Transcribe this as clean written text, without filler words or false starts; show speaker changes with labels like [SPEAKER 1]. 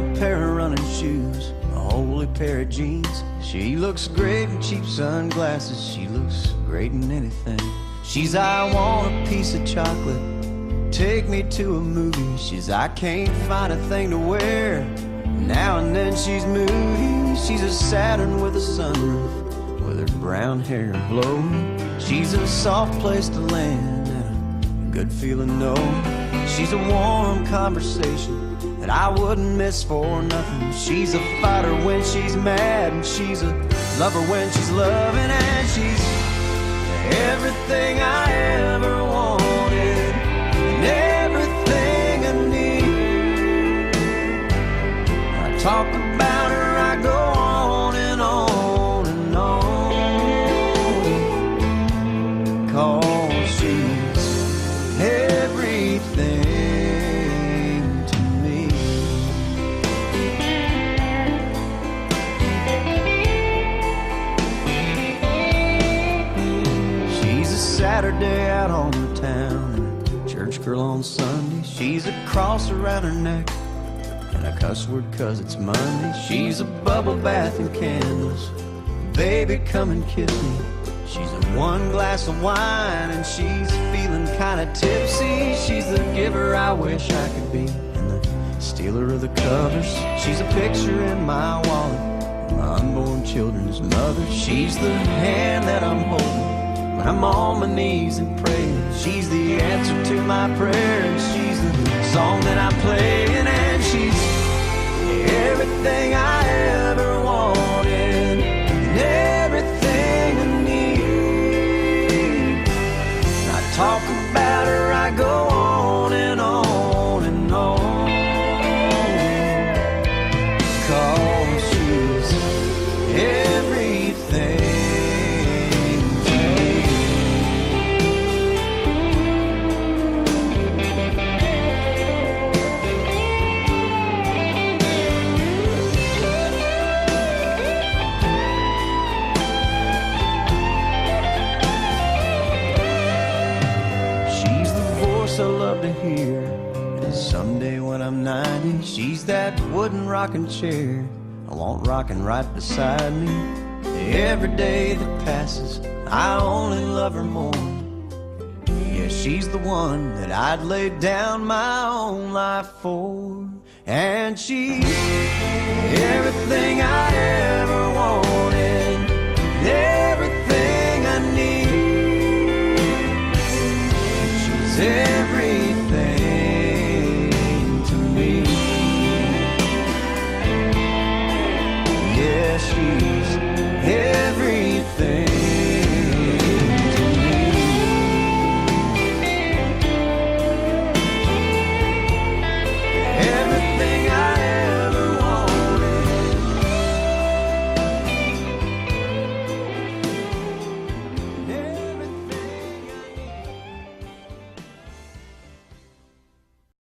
[SPEAKER 1] a pair of running shoes, a holy pair of jeans. She looks great in cheap sunglasses, she looks great in anything. She's, I want a piece of chocolate, take me to a movie. She's, I can't find a thing to wear, now and then she's moody. She's a Saturn with a sunroof, with her brown hair blowing. She's a soft place to land and a good feeling, no. She's a warm conversation that I wouldn't miss for nothing. She's a fighter when she's mad, and she's a lover when she's loving. And she's everything I ever wanted and everything I need. When I talk about her, I go on and on and on, 'cause she's everything to me. She's a Saturday out on the town and a church girl on Sunday. She's a cross around her neck and a cuss word 'cause it's Monday. She's a bubble bath and candles, baby come and kiss me. She's a one glass of wine and she's feeling kinda tipsy. She's the giver I wish I could be and the stealer of the covers. She's a picture in my wallet, my unborn children's mother. She's the hand that I'm holding when I'm on my knees and praying. She's the answer to my prayer, and she's the song that I'm playing. And she's everything I ever wanted and everything I need. When I talk about her, I go on and on and on, 'cause she's everything. I love to hear, and someday when I'm 90, she's that wooden rocking chair I want rocking right beside me. Every day that passes, I only love her more. Yeah, she's the one that I'd lay down my own life for. And she's everything I ever wanted, yeah.